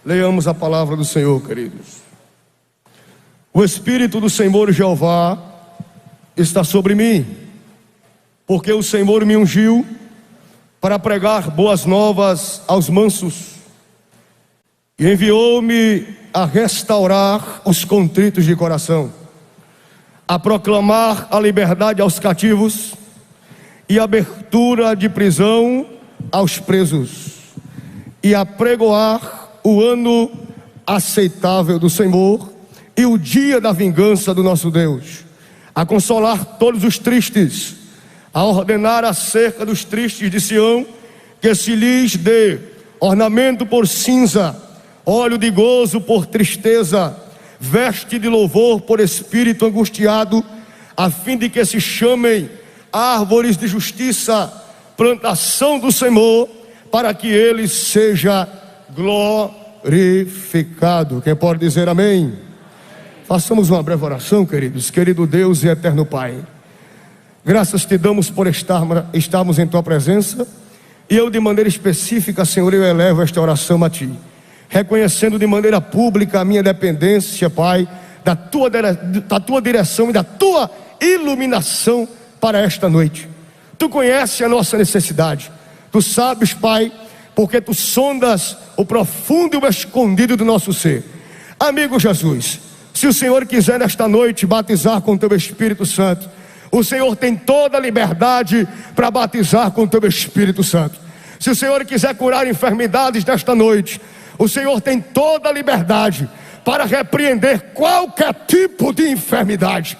Leiamos a palavra do Senhor, queridos. O Espírito do Senhor Jeová está sobre mim, porque o Senhor me ungiu para pregar boas novas aos mansos, e enviou-me a restaurar os contritos de coração, a proclamar a liberdade aos cativos e abertura de prisão aos presos, e a pregoar o ano aceitável do Senhor e o dia da vingança do nosso Deus, a consolar todos os tristes, a ordenar acerca dos tristes de Sião, que se lhes dê ornamento por cinza, óleo de gozo por tristeza, veste de louvor por espírito angustiado, a fim de que se chamem árvores de justiça, plantação do Senhor, para que ele seja glorificado. Quem pode dizer amém? Façamos uma breve oração, queridos. Querido Deus e eterno Pai, graças te damos por estarmos em tua presença, e eu de maneira específica, Senhor, eu elevo esta oração a ti, reconhecendo de maneira pública a minha dependência, Pai, da tua direção e da tua iluminação para esta noite. Tu conheces a nossa necessidade, tu sabes, Pai, porque tu sondas o profundo e o escondido do nosso ser. Amigo Jesus, se o Senhor quiser nesta noite batizar com o teu Espírito Santo, o Senhor tem toda a liberdade para batizar com o teu Espírito Santo. Se o Senhor quiser curar enfermidades nesta noite, o Senhor tem toda a liberdade para repreender qualquer tipo de enfermidade.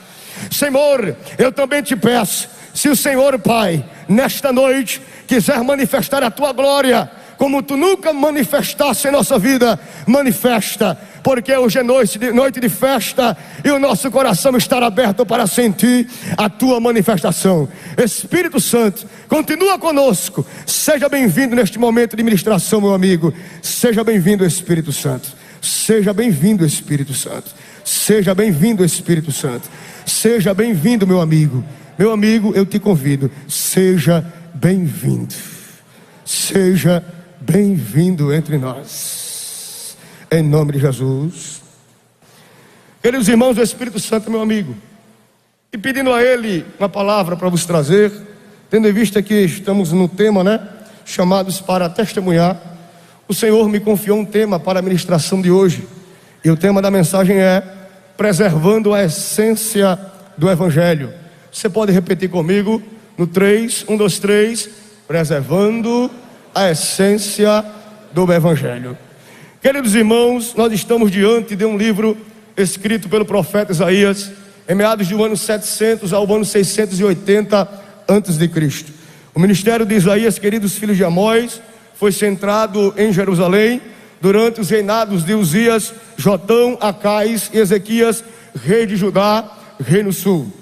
Senhor, eu também te peço, se o Senhor, Pai, nesta noite quiser manifestar a tua glória, como tu nunca manifestaste em nossa vida, manifesta, porque hoje é noite de festa, e o nosso coração estará aberto para sentir a tua manifestação. Espírito Santo, continua conosco. Seja bem-vindo neste momento de ministração, meu amigo. Seja bem-vindo, Espírito Santo. Seja bem-vindo, Espírito Santo. Seja bem-vindo, Espírito Santo. Seja bem-vindo, meu amigo. Meu amigo, eu te convido, seja bem-vindo. Seja bem-vindo entre nós, em nome de Jesus. Queridos irmãos, o Espírito Santo, meu amigo, e pedindo a Ele uma palavra para vos trazer, tendo em vista que estamos no tema, chamados para testemunhar, o Senhor me confiou um tema para a ministração de hoje, e o tema da mensagem é preservando a essência do Evangelho. Você pode repetir comigo no 3, 1, 2, 3, preservando a essência do Evangelho. Queridos irmãos, nós estamos diante de um livro escrito pelo profeta Isaías, em meados do ano 700 ao ano 680 a.C. O ministério de Isaías, queridos filhos de Amós, foi centrado em Jerusalém, durante os reinados de Uzias, Jotão, Acais e Ezequias, rei de Judá, rei no sul.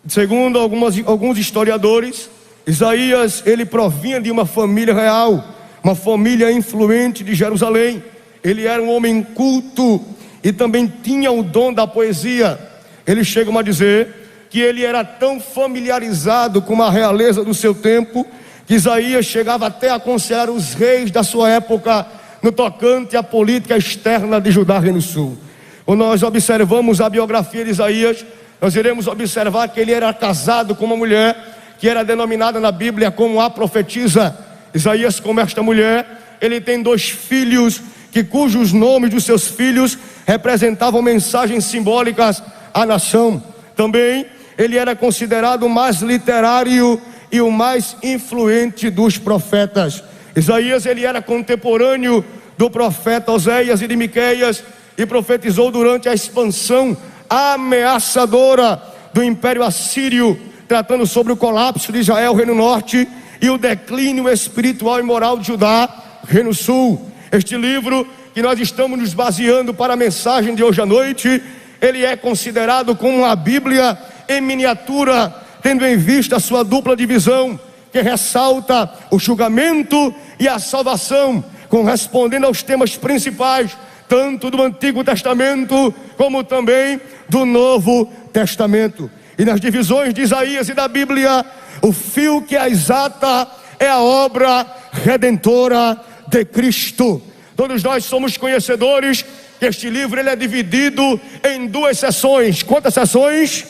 Segundo alguns historiadores, Isaías, ele provinha de uma família real, uma família influente de Jerusalém. Ele era um homem culto e também tinha o dom da poesia. Eles chegam a dizer que ele era tão familiarizado com a realeza do seu tempo, que Isaías chegava até a aconselhar os reis da sua época no tocante à política externa de Judá, rei no sul. Quando nós observamos a biografia de Isaías, nós iremos observar que ele era casado com uma mulher que era denominada na Bíblia como a profetisa. Isaías, como esta mulher, ele tem 2 filhos, cujos nomes dos seus filhos representavam mensagens simbólicas à nação. Também ele era considerado o mais literário e o mais influente dos profetas. Isaías, ele era contemporâneo do profeta Oséias e de Miqueias, e profetizou durante a expansão ameaçadora do Império Assírio, tratando sobre o colapso de Israel, reino norte, e o declínio espiritual e moral de Judá, reino sul. Este livro que nós estamos nos baseando para a mensagem de hoje à noite, ele é considerado como uma Bíblia em miniatura, tendo em vista a sua dupla divisão, que ressalta o julgamento e a salvação, correspondendo aos temas principais, tanto do Antigo Testamento, como também do Novo Testamento. E nas divisões de Isaías e da Bíblia, o fio que as ata é a obra redentora de Cristo. Todos nós somos conhecedores que este livro ele é dividido em 2 sessões. Quantas sessões?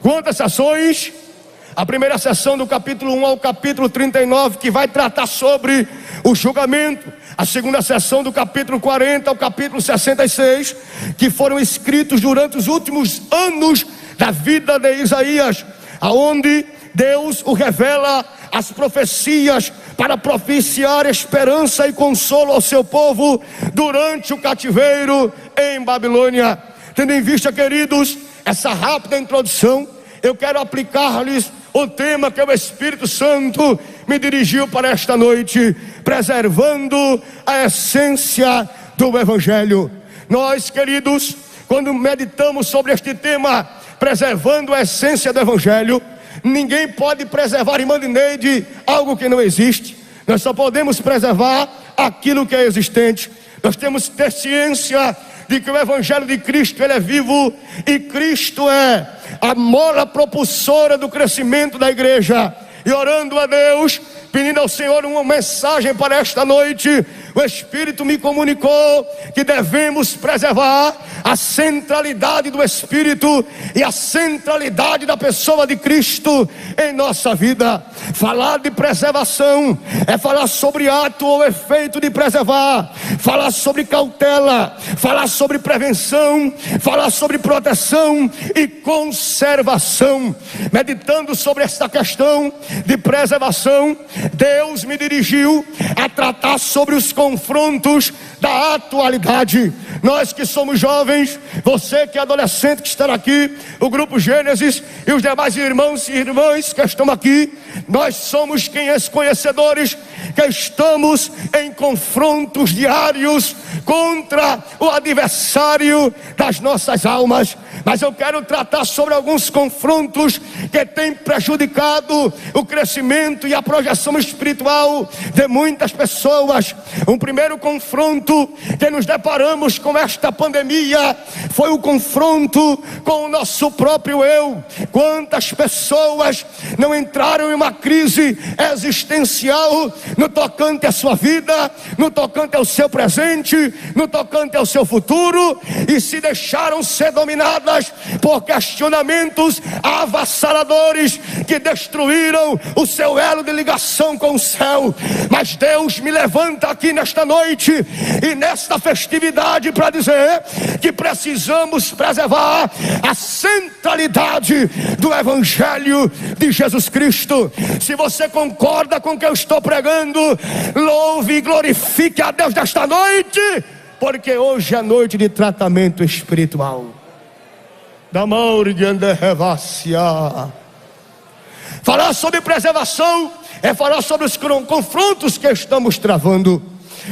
Quantas sessões? A primeira sessão do capítulo 1 ao capítulo 39, que vai tratar sobre o julgamento. A segunda sessão do capítulo 40 ao capítulo 66, que foram escritos durante os últimos anos da vida de Isaías, aonde Deus o revela as profecias para propiciar esperança e consolo ao seu povo durante o cativeiro em Babilônia. Tendo em vista, queridos, essa rápida introdução, eu quero aplicar-lhes o tema que o Espírito Santo me dirigiu para esta noite: preservando a essência do Evangelho. Nós, queridos, quando meditamos sobre este tema, preservando a essência do Evangelho, ninguém pode preservar, irmã Neide, algo que não existe. Nós só podemos preservar aquilo que é existente. Nós temos que ter ciência de que o Evangelho de Cristo ele é vivo, e Cristo é a mola propulsora do crescimento da igreja. E orando a Deus, pedindo ao Senhor uma mensagem para esta noite, o Espírito me comunicou que devemos preservar a centralidade do Espírito e a centralidade da pessoa de Cristo em nossa vida. Falar de preservação é falar sobre ato ou efeito de preservar, falar sobre cautela, falar sobre prevenção, falar sobre proteção e conservação. Meditando sobre esta questão de preservação, Deus me dirigiu a tratar sobre os confrontos da atualidade. Nós que somos jovens, você que é adolescente que está aqui, o grupo Gênesis e os demais irmãos e irmãs que estão aqui, nós somos conhecedores que estamos em confrontos diários contra o adversário das nossas almas. Mas eu quero tratar sobre alguns confrontos que têm prejudicado o crescimento e a projeção espiritual de muitas pessoas. Um primeiro confronto que nos deparamos com esta pandemia foi o confronto com o nosso próprio eu. Quantas pessoas não entraram em uma crise existencial no tocante à sua vida, no tocante ao seu presente, no tocante ao seu futuro, e se deixaram ser dominadas por questionamentos avassaladores que destruíram o seu elo de ligação com o céu. Mas Deus me levanta aqui nesta noite e nesta festividade para dizer que precisamos preservar a centralidade do Evangelho de Jesus Cristo. Se você concorda com o que eu estou pregando, louve e glorifique a Deus nesta noite, porque hoje é noite de tratamento espiritual. Falar sobre preservação é falar sobre os confrontos que estamos travando.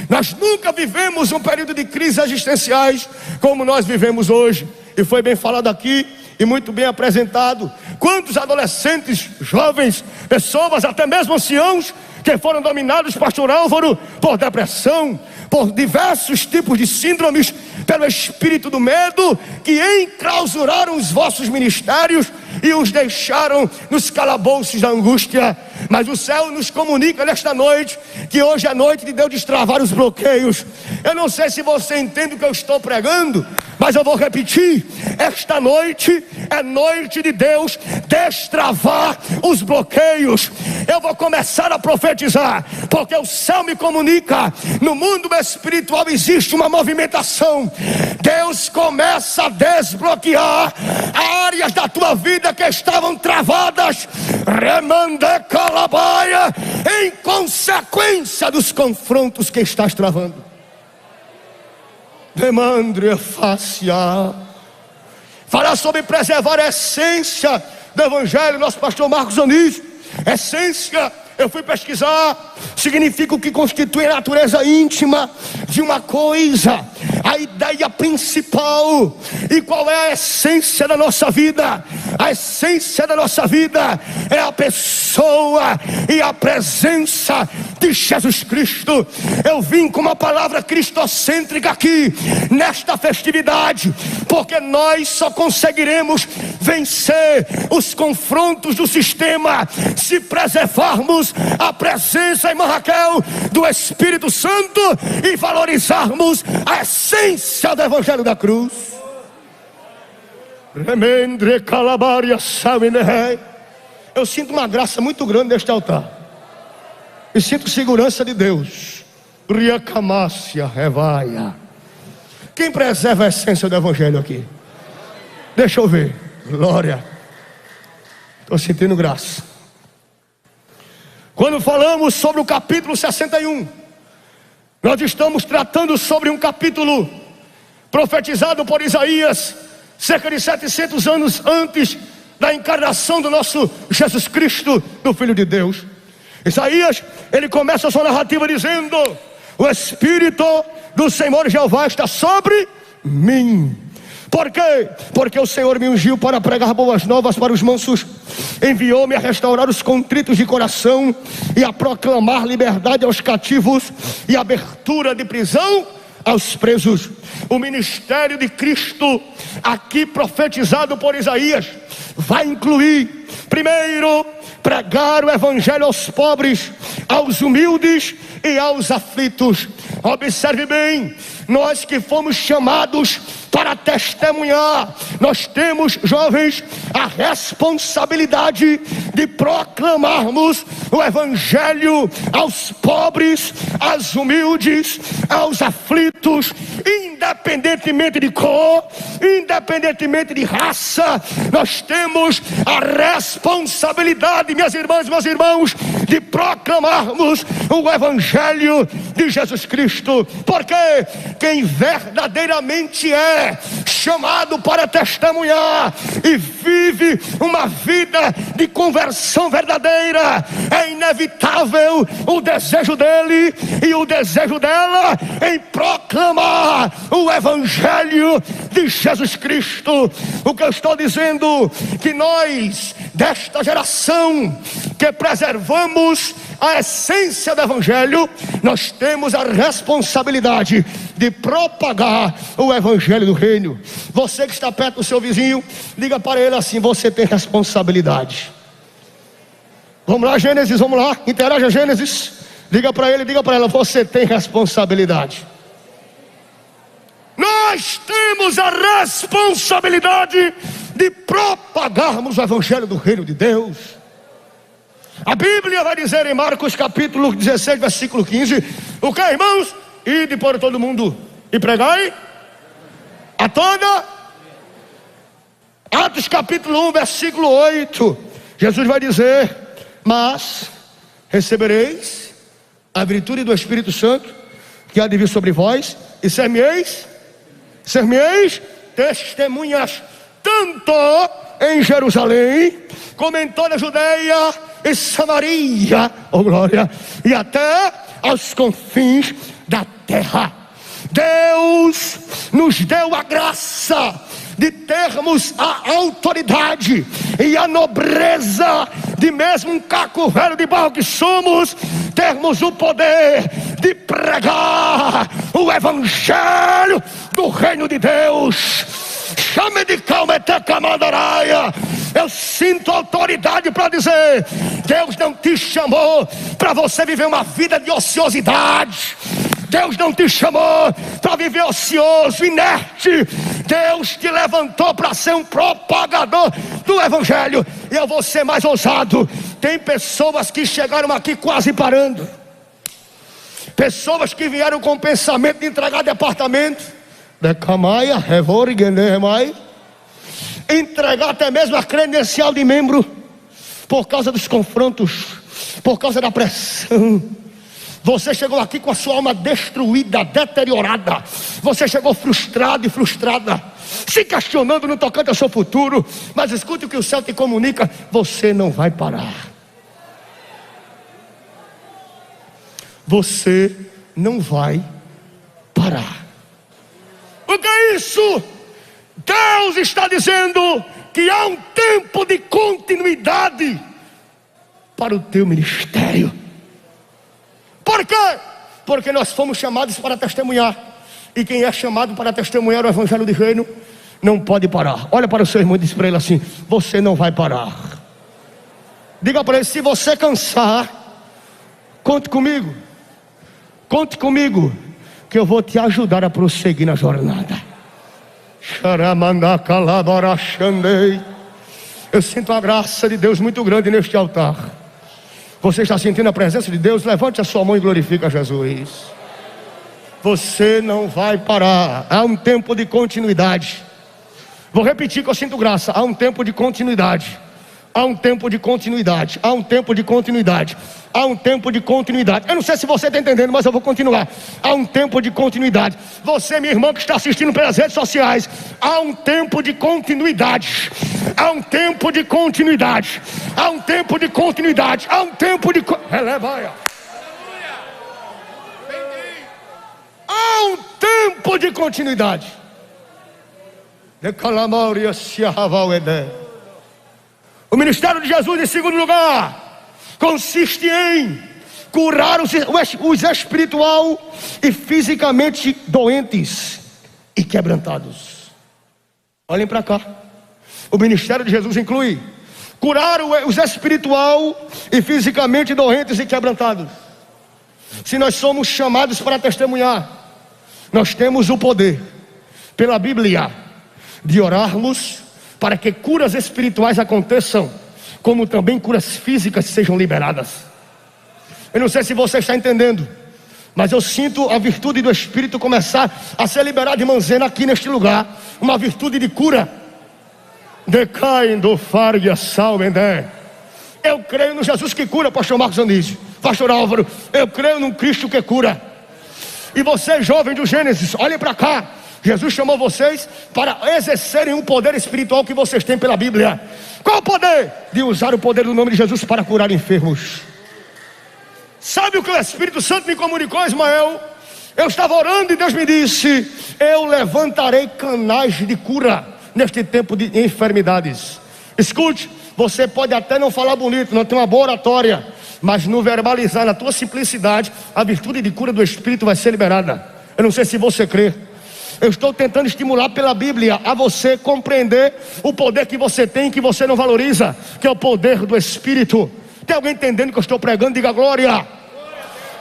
Nós nunca vivemos um período de crises existenciais como nós vivemos hoje. E foi bem falado aqui e muito bem apresentado. Quantos adolescentes, jovens, pessoas, até mesmo anciãos, que foram dominados, pastor Álvaro, por depressão, por diversos tipos de síndromes, pelo espírito do medo, que enclausuraram os vossos ministérios e os deixaram nos calabouços da angústia. Mas o céu nos comunica nesta noite que hoje é noite de Deus destravar os bloqueios. Eu não sei se você entende o que eu estou pregando, mas eu vou repetir: esta noite é noite de Deus destravar os bloqueios. Eu vou começar a profetizar, porque o céu me comunica, no mundo espiritual existe uma movimentação. Deus começa a desbloquear áreas da tua vida que estavam travadas, em consequência dos confrontos que estás travando. Demandre facial. Falar sobre preservar a essência do Evangelho, nosso pastor Marcos Anísio. Essência, eu fui pesquisar, significa o que constitui a natureza íntima de uma coisa, a ideia principal. E qual é a essência da nossa vida? A essência da nossa vida é a pessoa e a presença de Jesus Cristo. Eu vim com uma palavra cristocêntrica aqui, nesta festividade, porque nós só conseguiremos vencer os confrontos do sistema se preservarmos a presença, irmã Raquel, do Espírito Santo e valorizarmos a essência do Evangelho da Cruz. Eu sinto uma graça muito grande neste altar e sinto segurança de Deus. Quem preserva a essência do Evangelho aqui? Deixa eu ver. Glória. Estou sentindo graça. Quando falamos sobre o capítulo 61, nós estamos tratando sobre um capítulo profetizado por Isaías cerca de 700 anos antes da encarnação do nosso Jesus Cristo, do Filho de Deus. Isaías, ele começa a sua narrativa dizendo: o Espírito do Senhor Jeová está sobre mim. Por quê? Porque o Senhor me ungiu para pregar boas novas para os mansos, enviou-me a restaurar os contritos de coração e a proclamar liberdade aos cativos e abertura de prisão aos presos. O ministério de Cristo, aqui profetizado por Isaías, vai incluir, primeiro, pregar o Evangelho aos pobres, aos humildes e aos aflitos. Observe bem, nós que fomos chamados para testemunhar, nós temos, jovens, a responsabilidade de proclamarmos o Evangelho aos pobres, aos humildes, aos aflitos, independentemente de cor, independentemente de raça. Nós temos a responsabilidade, minhas irmãs e meus irmãos, de proclamarmos o Evangelho de Jesus Cristo. Porque quem verdadeiramente é chamado para testemunhar e vive uma vida de conversão verdadeira, é inevitável o desejo dele e o desejo dela em proclamar o Evangelho de Jesus Cristo. O que eu estou dizendo, que nós desta geração que preservamos a essência do Evangelho, nós temos a responsabilidade de propagar o Evangelho do Reino. Você que está perto do seu vizinho, diga para ele assim: você tem responsabilidade. Vamos lá, Gênesis, vamos lá, interaja, Gênesis. Diga para ele, diga para ela: você tem responsabilidade. Nós temos a responsabilidade de propagarmos o Evangelho do Reino de Deus. A Bíblia vai dizer em Marcos capítulo 16, versículo 15, o que, irmãos? Ide por todo mundo e pregai a toda. Atos capítulo 1, versículo 8, Jesus vai dizer: mas recebereis a virtude do Espírito Santo, que há de vir sobre vós, e ser-me-eis testemunhas, tanto em Jerusalém, como em toda a Judeia e Samaria, oh glória, e até aos confins da terra. Deus nos deu a graça de termos a autoridade e a nobreza de, mesmo um caco velho de barro que somos, termos o poder de pregar o Evangelho do Reino de Deus. Chame de calma, eu sinto autoridade para dizer: Deus não te chamou para você viver uma vida de ociosidade. Deus não te chamou para viver ocioso, inerte. Deus te levantou para ser um propagador do Evangelho. E eu vou ser mais ousado: tem pessoas que chegaram aqui quase parando, pessoas que vieram com o pensamento de entregar departamento, entregar até mesmo a credencial de membro, por causa dos confrontos, por causa da pressão. Você chegou aqui com a sua alma destruída, deteriorada. Você chegou frustrado e frustrada, se questionando no tocante ao seu futuro. Mas escute o que o céu te comunica: você não vai parar. Você não vai parar. O que é isso? Deus está dizendo que há um tempo de continuidade para o teu ministério. Por quê? Porque nós fomos chamados para testemunhar. E quem é chamado para testemunhar o evangelho do reino não pode parar. Olha para o seu irmão e diz para ele assim: você não vai parar. Diga para ele: se você cansar, conte comigo. Conte comigo, que eu vou te ajudar a prosseguir na jornada. Eu sinto a graça de Deus muito grande neste altar. Você está sentindo a presença de Deus? Levante a sua mão e glorifique a Jesus. Você não vai parar. Há um tempo de continuidade. Vou repetir que eu sinto graça. Há um tempo de continuidade. Há um tempo de continuidade. Há um tempo de continuidade. Há um tempo de continuidade. Eu não sei se você está entendendo, mas eu vou continuar. Há um tempo de continuidade. Você, minha irmã, que está assistindo pelas redes sociais, há um tempo de continuidade. Há um tempo de continuidade. Há um tempo de continuidade. Há um tempo de Elevaia. Há um tempo de continuidade. O ministério de Jesus, em segundo lugar, consiste em curar os espiritual e fisicamente doentes e quebrantados. Olhem para cá. O ministério de Jesus inclui curar os espiritual e fisicamente doentes e quebrantados. Se nós somos chamados para testemunhar, nós temos o poder, pela Bíblia, de orarmos para que curas espirituais aconteçam, como também curas físicas sejam liberadas. Eu não sei se você está entendendo, mas eu sinto a virtude do Espírito começar a ser liberada de manzena aqui neste lugar. Uma virtude de cura. Decaindo fargia salvendé. Eu creio no Jesus que cura, pastor Marcos Anísio, pastor Álvaro. Eu creio num Cristo que cura. E vocês, jovens do Gênesis, olhem para cá. Jesus chamou vocês para exercerem um poder espiritual que vocês têm pela Bíblia. Qual o poder? De usar o poder do nome de Jesus para curar enfermos. Sabe o que o Espírito Santo me comunicou, Ismael? Eu estava orando e Deus me disse: eu levantarei canais de cura neste tempo de enfermidades. Escute, você pode até não falar bonito, não ter uma boa oratória, mas no verbalizar, na tua simplicidade, a virtude de cura do Espírito vai ser liberada. Eu não sei se você crê. Eu estou tentando estimular pela Bíblia a você compreender o poder que você tem, que você não valoriza, que é o poder do Espírito. Tem alguém entendendo que eu estou pregando? Diga glória.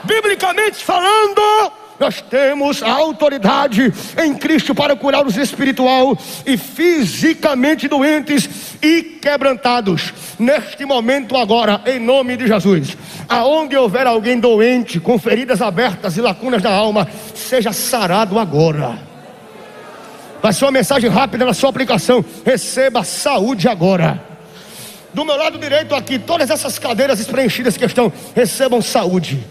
Biblicamente falando, nós temos a autoridade em Cristo para curar os espiritual e fisicamente doentes e quebrantados. Neste momento agora, em nome de Jesus, aonde houver alguém doente, com feridas abertas e lacunas na alma, seja sarado agora. Vai ser uma mensagem rápida na sua aplicação. Receba saúde agora. Do meu lado direito aqui, todas essas cadeiras preenchidas que estão, recebam saúde.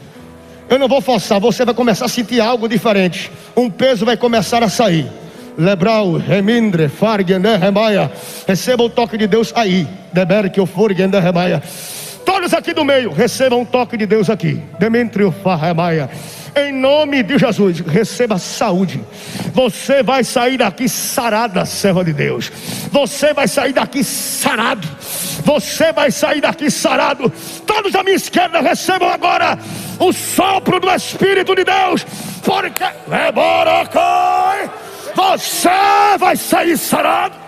Eu não vou forçar, você vai começar a sentir algo diferente. Um peso vai começar a sair. Lebral, remindre, fargende, remaia. Receba o toque de Deus aí. Deber que eu for, gende, remaia. Todos aqui do meio, recebam um toque de Deus aqui. Demetrio, farremaia. Em nome de Jesus, receba saúde. Você vai sair daqui sarada, serva de Deus. Você vai sair daqui sarado. Você vai sair daqui sarado. Todos à minha esquerda recebam agora o sopro do Espírito de Deus. Porque você vai sair sarado.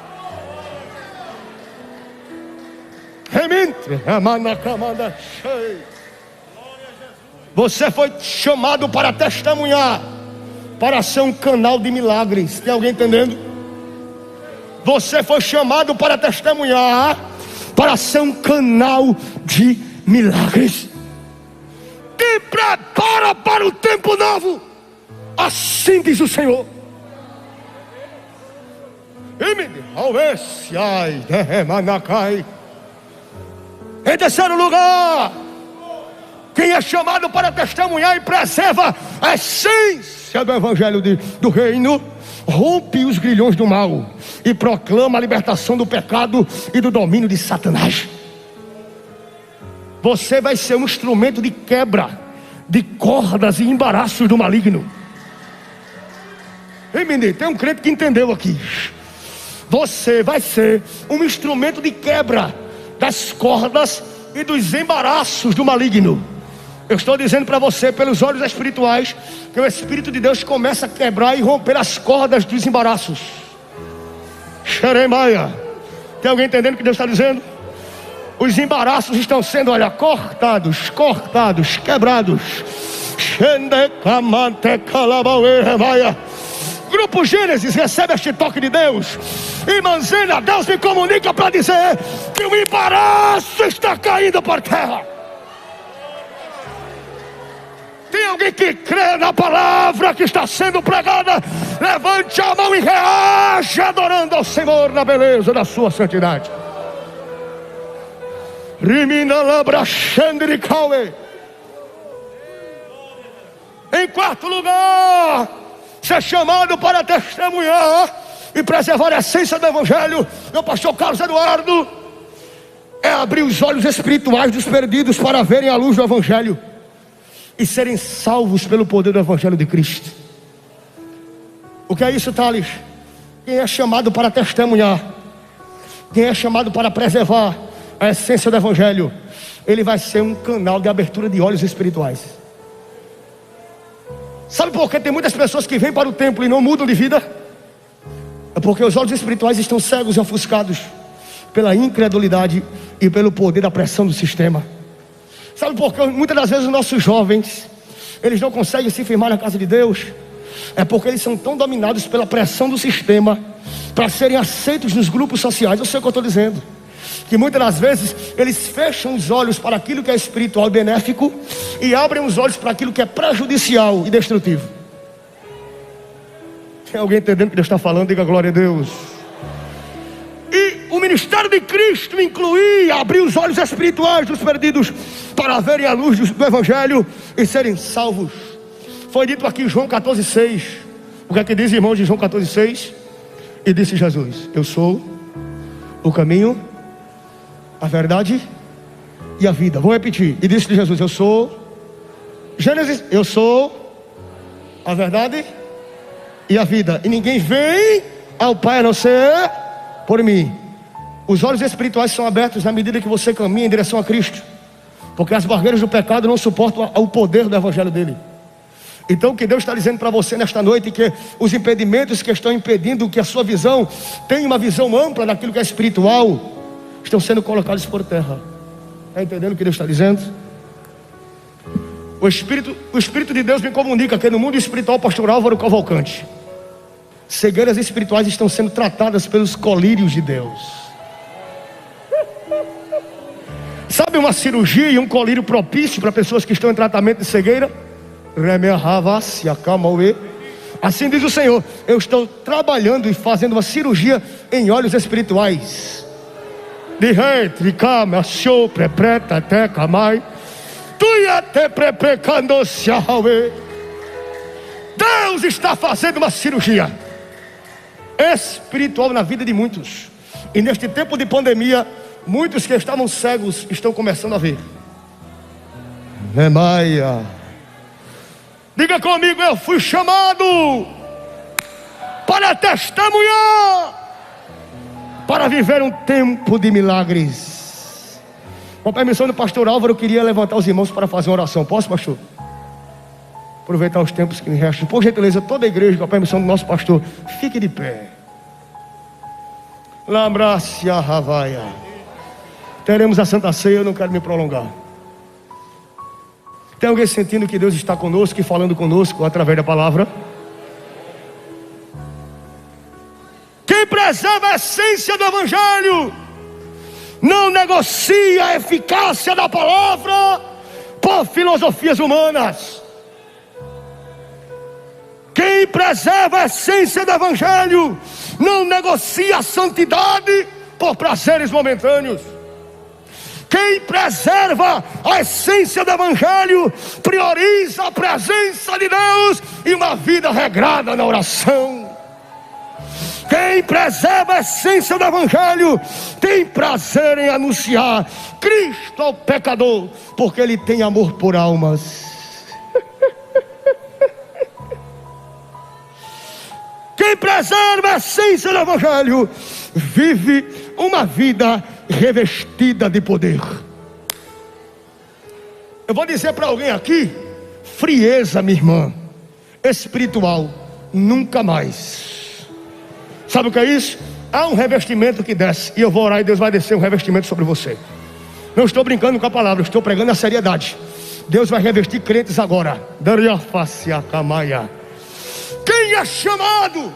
Você foi chamado para testemunhar, para ser um canal de milagres. Tem alguém entendendo? Você foi chamado para testemunhar, para ser um canal de milagres. Te prepara para o tempo novo. Assim diz o Senhor. Em terceiro lugar, quem é chamado para testemunhar e preserva a essência do evangelho do reino, rompe os grilhões do mal e proclama a libertação do pecado e do domínio de Satanás. Você vai ser um instrumento de quebra de cordas e embaraços do maligno. Ei, menino, tem um crente que entendeu aqui. Você vai ser um instrumento de quebra das cordas e dos embaraços do maligno. Eu estou dizendo para você, pelos olhos espirituais, que o Espírito de Deus começa a quebrar e romper as cordas dos embaraços. Xeremaia. Tem alguém entendendo o que Deus está dizendo? Os embaraços estão sendo, olha, cortados, quebrados. Grupo Gênesis recebe este toque de Deus. E Manzena, Deus me comunica para dizer que o embaraço está caindo por terra. Tem alguém que crê na palavra que está sendo pregada? Levante a mão e reaja adorando ao Senhor na beleza da sua santidade. Em quarto lugar, ser chamado para testemunhar e preservar a essência do Evangelho, meu pastor Carlos Eduardo, é abrir os olhos espirituais dos perdidos para verem a luz do Evangelho e serem salvos pelo poder do Evangelho de Cristo. O que é isso, Thales? Quem é chamado para testemunhar, quem é chamado para preservar a essência do Evangelho, ele vai ser um canal de abertura de olhos espirituais. Sabe por que tem muitas pessoas que vêm para o templo e não mudam de vida? É porque os olhos espirituais estão cegos e ofuscados pela incredulidade e pelo poder da pressão do sistema. Sabe por que muitas das vezes os nossos jovens, eles não conseguem se firmar na casa de Deus? É porque eles são tão dominados pela pressão do sistema para serem aceitos nos grupos sociais. Eu sei o que eu estou dizendo, que muitas das vezes eles fecham os olhos para aquilo que é espiritual e benéfico e abrem os olhos para aquilo que é prejudicial e destrutivo. Tem alguém entendendo o que Deus está falando? Diga glória a Deus. E o ministério de Cristo incluía abrir os olhos espirituais dos perdidos para verem a luz do Evangelho e serem salvos. Foi dito aqui em João 14,6. O que é que diz, irmãos, de João 14,6? E disse Jesus: eu sou o caminho, a verdade e a vida. Vou repetir. E disse Jesus: eu sou, Gênesis, eu sou a verdade e a vida, e ninguém vem ao Pai a não ser por mim. Os olhos espirituais são abertos na medida que você caminha em direção a Cristo, porque as barreiras do pecado não suportam o poder do Evangelho dele. Então o que Deus está dizendo para você nesta noite é que os impedimentos que estão impedindo que a sua visão tenha uma visão ampla daquilo que é espiritual estão sendo colocados por terra. Está entendendo o que Deus está dizendo? O Espírito de Deus me comunica que no mundo espiritual, pastor Álvaro Cavalcante, cegueiras espirituais estão sendo tratadas pelos colírios de Deus. Sabe uma cirurgia e um colírio propício para pessoas que estão em tratamento de cegueira? Assim diz o Senhor: eu estou trabalhando e fazendo uma cirurgia em olhos espirituais. Deus está fazendo uma cirurgia espiritual na vida de muitos. E neste tempo de pandemia, muitos que estavam cegos estão começando a ver. Maia. Diga comigo: eu fui chamado para testemunhar, para viver um tempo de milagres. Com a permissão do pastor Álvaro, eu queria levantar os irmãos para fazer uma oração. Posso, pastor? Aproveitar os tempos que me restam. Por gentileza, toda a igreja, com a permissão do nosso pastor, fique de pé. Lambracia Ravaia. Teremos a Santa Ceia, eu não quero me prolongar. Tem alguém sentindo que Deus está conosco e falando conosco através da palavra? Quem preserva a essência do Evangelho não negocia a eficácia da palavra por filosofias humanas. Quem preserva a essência do Evangelho não negocia a santidade por prazeres momentâneos. Quem preserva a essência do Evangelho prioriza a presença de Deus e uma vida regrada na oração. Quem preserva a essência do Evangelho tem prazer em anunciar Cristo ao pecador, porque ele tem amor por almas. Quem preserva a essência do Evangelho vive uma vida revestida de poder. Eu vou dizer para alguém aqui: frieza, minha irmã, espiritual, nunca mais. Sabe o que é isso? Há um revestimento que desce, e eu vou orar e Deus vai descer um revestimento sobre você. Não estou brincando com a palavra, estou pregando a seriedade. Deus vai revestir crentes agora. Quem é chamado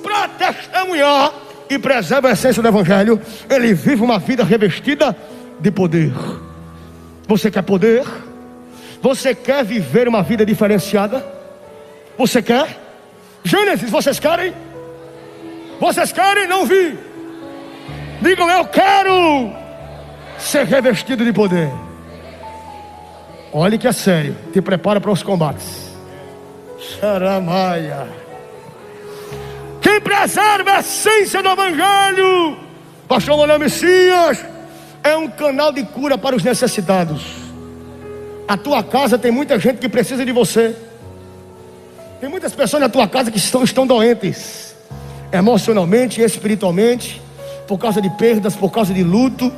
para testemunhar e preserva a essência do Evangelho, ele vive uma vida revestida de poder. Você quer poder? Você quer viver uma vida diferenciada? Você quer? Gênesis, vocês querem? Vocês querem? Não vi. Digam: eu quero ser revestido de poder. Olhe que é sério. Te prepara para os combates. Xaramaia. Quem preserva a essência do Evangelho, pastor Manuel Messias, é um canal de cura para os necessitados. A tua casa tem muita gente que precisa de você. Tem muitas pessoas na tua casa que estão doentes, emocionalmente e espiritualmente, por causa de perdas, por causa de luto.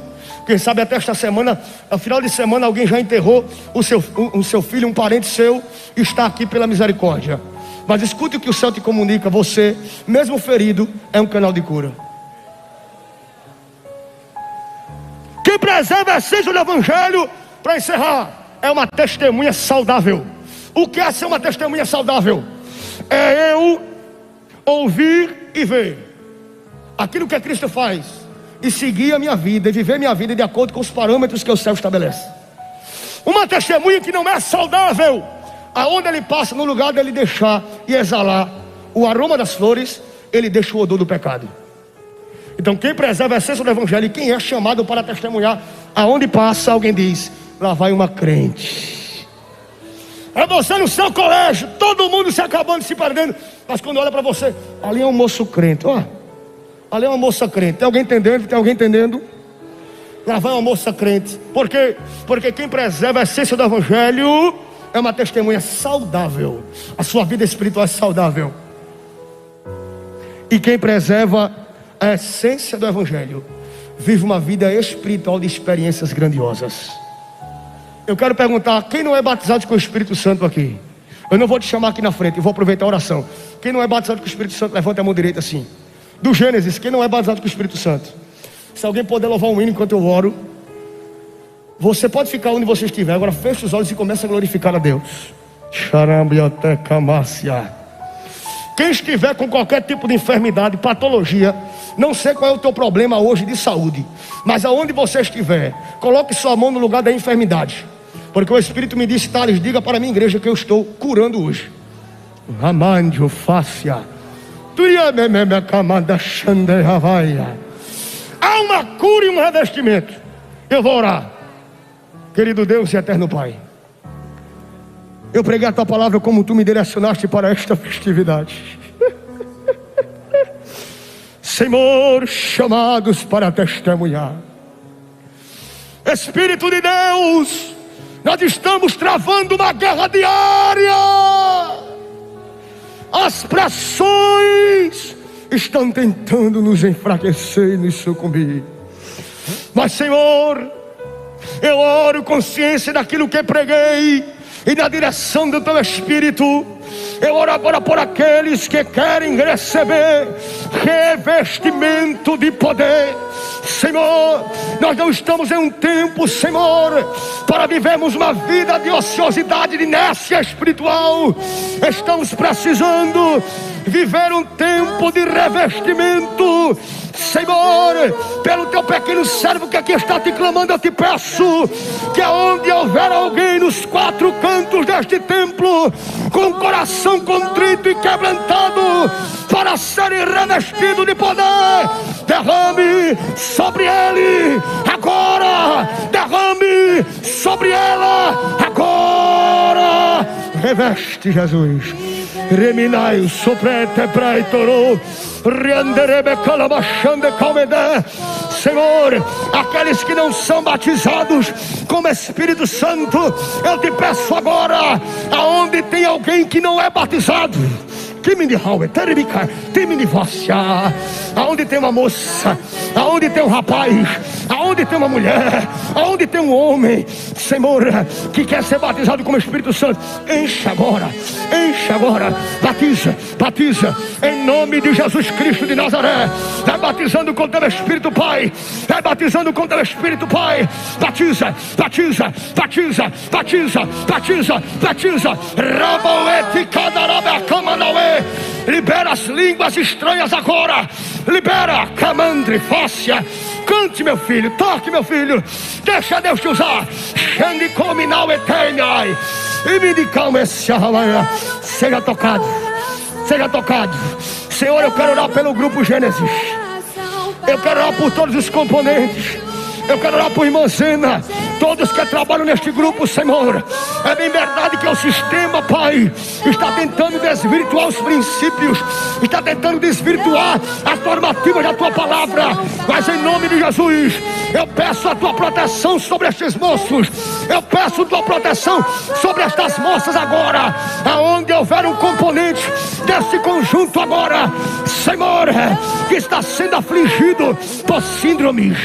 Quem sabe até esta semana, no final de semana, alguém já enterrou o seu filho, um parente seu, e está aqui pela misericórdia. Mas escute o que o céu te comunica: você, mesmo ferido, é um canal de cura. Quem preserva a essência do Evangelho, para encerrar, é uma testemunha saudável. O que é ser uma testemunha saudável? É eu ouvir e ver aquilo que Cristo faz, e seguir a minha vida, e viver minha vida de acordo com os parâmetros que o céu estabelece. Uma testemunha que não é saudável, aonde ele passa, no lugar dele deixar e exalar o aroma das flores, ele deixa o odor do pecado. Então quem preserva a essência do Evangelho, e quem é chamado para testemunhar, aonde passa, alguém diz: lá vai uma crente. É você no seu colégio, todo mundo se acabando, se perdendo, mas quando olha para você, ali é um moço crente. Ó, ali é uma moça crente. Tem alguém entendendo? Tem alguém entendendo? Lá vai uma moça crente. Por quê? Porque quem preserva a essência do Evangelho é uma testemunha saudável. A sua vida espiritual é saudável. E quem preserva a essência do Evangelho vive uma vida espiritual de experiências grandiosas. Eu quero perguntar: quem não é batizado com o Espírito Santo aqui? Eu não vou te chamar aqui na frente, eu vou aproveitar a oração. Quem não é batizado com o Espírito Santo, levanta a mão direita assim. Do Gênesis, quem não é batizado com o Espírito Santo? Se alguém puder louvar um hino enquanto eu oro. Você pode ficar onde você estiver. Agora feche os olhos e comece a glorificar a Deus. Quem estiver com qualquer tipo de enfermidade, patologia, não sei qual é o teu problema hoje de saúde, mas aonde você estiver, coloque sua mão no lugar da enfermidade, porque o Espírito me disse: Thales, diga para a minha igreja que eu estou curando hoje. Ramandio fácia. Há uma cura e um revestimento. Eu vou orar. Querido Deus e eterno Pai, eu preguei a tua palavra como tu me direcionaste para esta festividade. Senhor, chamados para testemunhar. Espírito de Deus, nós estamos travando uma guerra diária. As pressões estão tentando nos enfraquecer e nos sucumbir. Mas Senhor, eu oro consciência daquilo que preguei, e na direção do teu Espírito, eu oro agora por aqueles que querem receber revestimento de poder. Senhor, nós não estamos em um tempo, Senhor, para vivermos uma vida de ociosidade, de inércia espiritual. Estamos precisando viver um tempo de revestimento. Senhor, pelo teu pequeno servo que aqui está te clamando, eu te peço que aonde houver alguém nos quatro cantos deste templo com o coração contrito e quebrantado para ser revestido de poder, derrame sobre ele agora, derrame sobre ela agora. Reveste, Jesus. Reminai soprete praetoro rianderebe calabachande calmedé. Senhor, aqueles que não são batizados como Espírito Santo, eu te peço agora, aonde tem alguém que não é batizado, Aonde tem uma moça, aonde tem um rapaz, aonde tem uma mulher, aonde tem um homem, Senhor, que quer ser batizado com o Espírito Santo, enche agora, batiza, em nome de Jesus Cristo de Nazaré. Vai batizando com teu Espírito, Pai, vai batizando com teu Espírito, Pai, batiza, libera as línguas estranhas agora, libera, camandre, fácia, cante meu filho, toque meu filho, deixa Deus te usar, seja tocado, Senhor, eu quero orar pelo grupo Gênesis, eu quero orar por todos os componentes, eu quero orar por irmã Zena, todos que trabalham neste grupo, Senhor. É bem verdade que o sistema, Pai, está tentando desvirtuar os princípios, está tentando desvirtuar as normativas da Tua palavra, mas em nome de Jesus, eu peço a Tua proteção sobre estes moços, eu peço a Tua proteção sobre estas moças agora, aonde houver um componente desse conjunto agora, Senhor, que está sendo afligido por síndromes,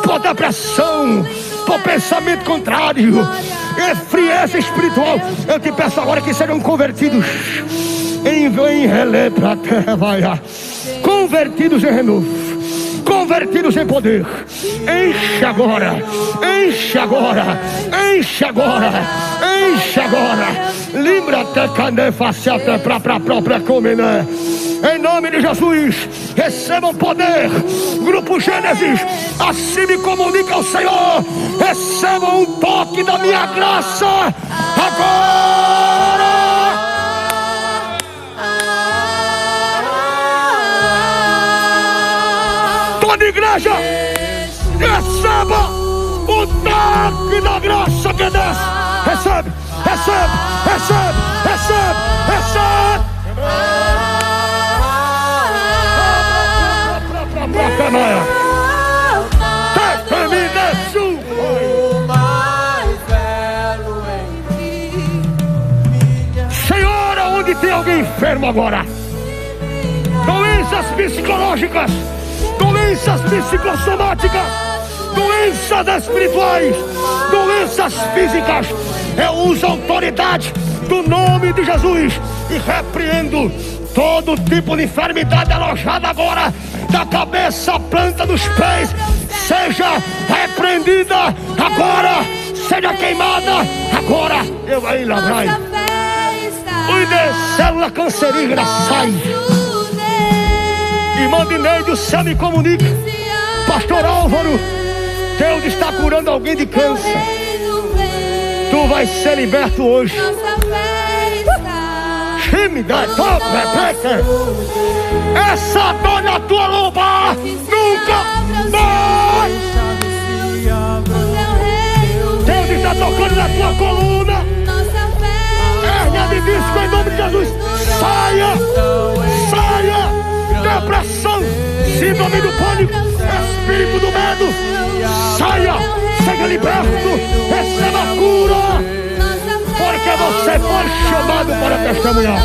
por depressão, por pensamento contrário, frieza espiritual, eu te peço agora que sejam convertidos em relé pra terra, convertidos em renovo, convertidos em poder. Enche agora. Lembra-te, caneface até para a própria comida. Em nome de Jesus, recebam poder. Grupo Gênesis, assim me comunica o Senhor. Recebam um toque da minha graça agora. Toda igreja, receba o toque da graça que desce. Recebe. Senhor, onde tem alguém enfermo agora, doenças psicológicas, doenças psicossomáticas, doenças espirituais, doenças físicas, eu uso a autoridade do nome de Jesus e repreendo todo tipo de enfermidade alojada agora, da cabeça à planta dos pés, seja repreendida agora, seja queimada agora. Eu aí labrai, de célula cancerígena, sai. Irmã Dineide, o céu me comunica, pastor Álvaro, Deus está curando alguém de câncer. Tu vai ser liberto hoje. Essa dor na tua lombar nunca mais. Deus está tocando na tua coluna. Hérnia de disco em nome de Jesus. Saia. Depressão, síndrome do pânico, espírito do medo, saia, seja liberto, receba a cura, porque você foi chamado para testemunhar.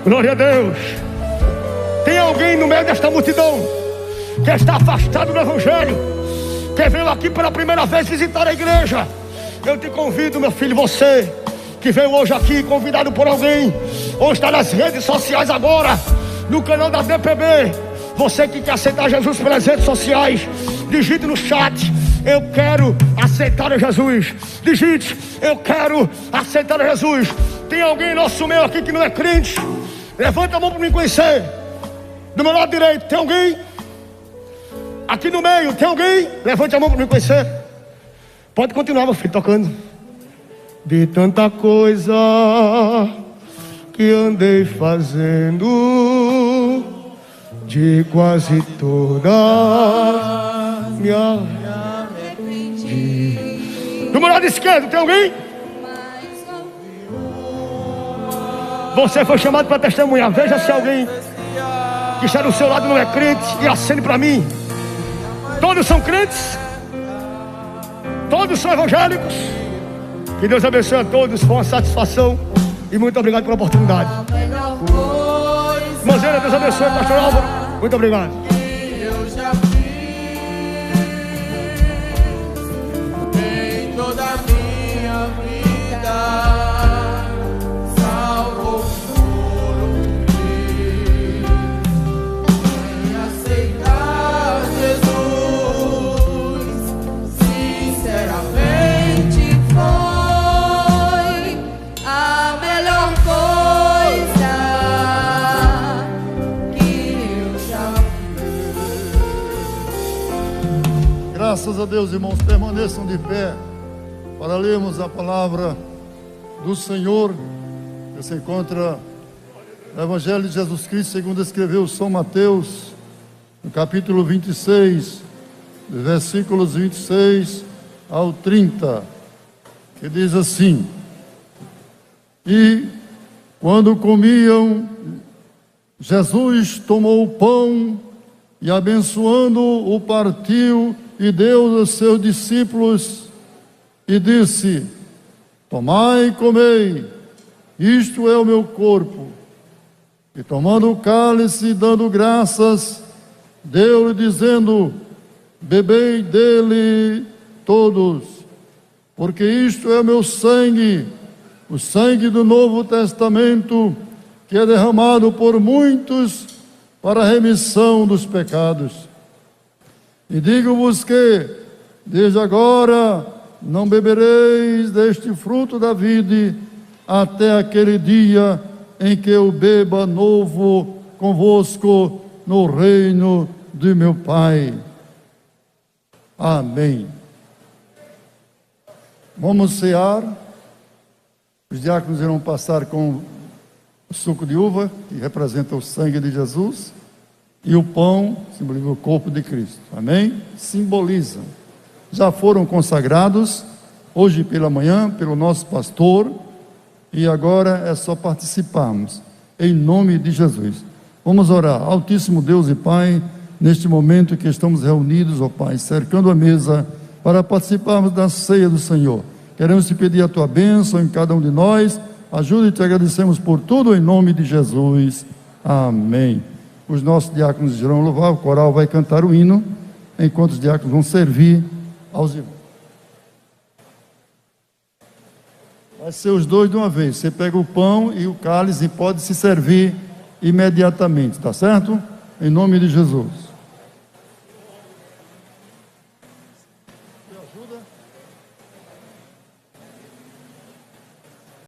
Glória a Deus. Tem alguém no meio desta multidão que está afastado do Evangelho, que veio aqui pela primeira vez visitar a igreja? Eu te convido, meu filho, você que veio hoje aqui convidado por alguém, ou está nas redes sociais agora, no canal da DPB, você que quer aceitar Jesus pelas redes sociais, digite no chat: eu quero aceitar a Jesus. Digite: eu quero aceitar a Jesus. Tem alguém nosso meio aqui que não é crente? Levanta a mão para me conhecer. Do meu lado direito, tem alguém? Aqui no meio, tem alguém? Levante a mão para me conhecer. Pode continuar, meu filho, tocando. De tanta coisa que andei fazendo, de quase toda me arrependi. Do meu lado esquerdo, tem alguém? Você foi chamado para testemunhar. Veja se alguém que está do seu lado não é crente e acende para mim. Todos são crentes, todos são evangélicos. Que Deus abençoe a todos, foi uma satisfação. E muito obrigado pela oportunidade. Irmãzinha, Deus abençoe, pastor Álvaro. Muito obrigado. Eu já fiz em toda a minha vida, salvo por em aceitar Jesus. Sinceramente foi a melhor coisa que eu já fiz. Graças a Deus, irmãos, permaneçam de pé para lermos a palavra do Senhor, que se encontra no Evangelho de Jesus Cristo, segundo escreveu São Mateus, no capítulo 26, dos versículos 26 ao 30, que diz assim: E quando comiam, Jesus tomou o pão e, abençoando, o partiu e deu aos seus discípulos e disse: Tomai e comei, isto é o meu corpo. E tomando o cálice e dando graças, deu-lhe dizendo: Bebei dele todos, porque isto é o meu sangue, o sangue do Novo Testamento, que é derramado por muitos para a remissão dos pecados. E digo-vos que, desde agora, não bebereis deste fruto da vide, até aquele dia em que eu beba novo convosco no reino de meu Pai. Amém. Vamos cear. Os diáconos irão passar com o suco de uva, que representa o sangue de Jesus, e o pão, simboliza o corpo de Cristo. Amém? Simbolizam. Já foram consagrados hoje pela manhã pelo nosso pastor, e agora é só participarmos em nome de Jesus. Vamos orar. Altíssimo Deus e Pai, neste momento que estamos reunidos, ó Pai, cercando a mesa para participarmos da ceia do Senhor, queremos te pedir a tua bênção em cada um de nós. Ajuda e te agradecemos por tudo em nome de Jesus. Amém. Os nossos diáconos irão louvar, o coral vai cantar o hino, enquanto os diáconos vão servir aos irmãos. Vai ser os dois de uma vez. Você pega o pão e o cálice e pode se servir imediatamente, tá certo? Em nome de Jesus.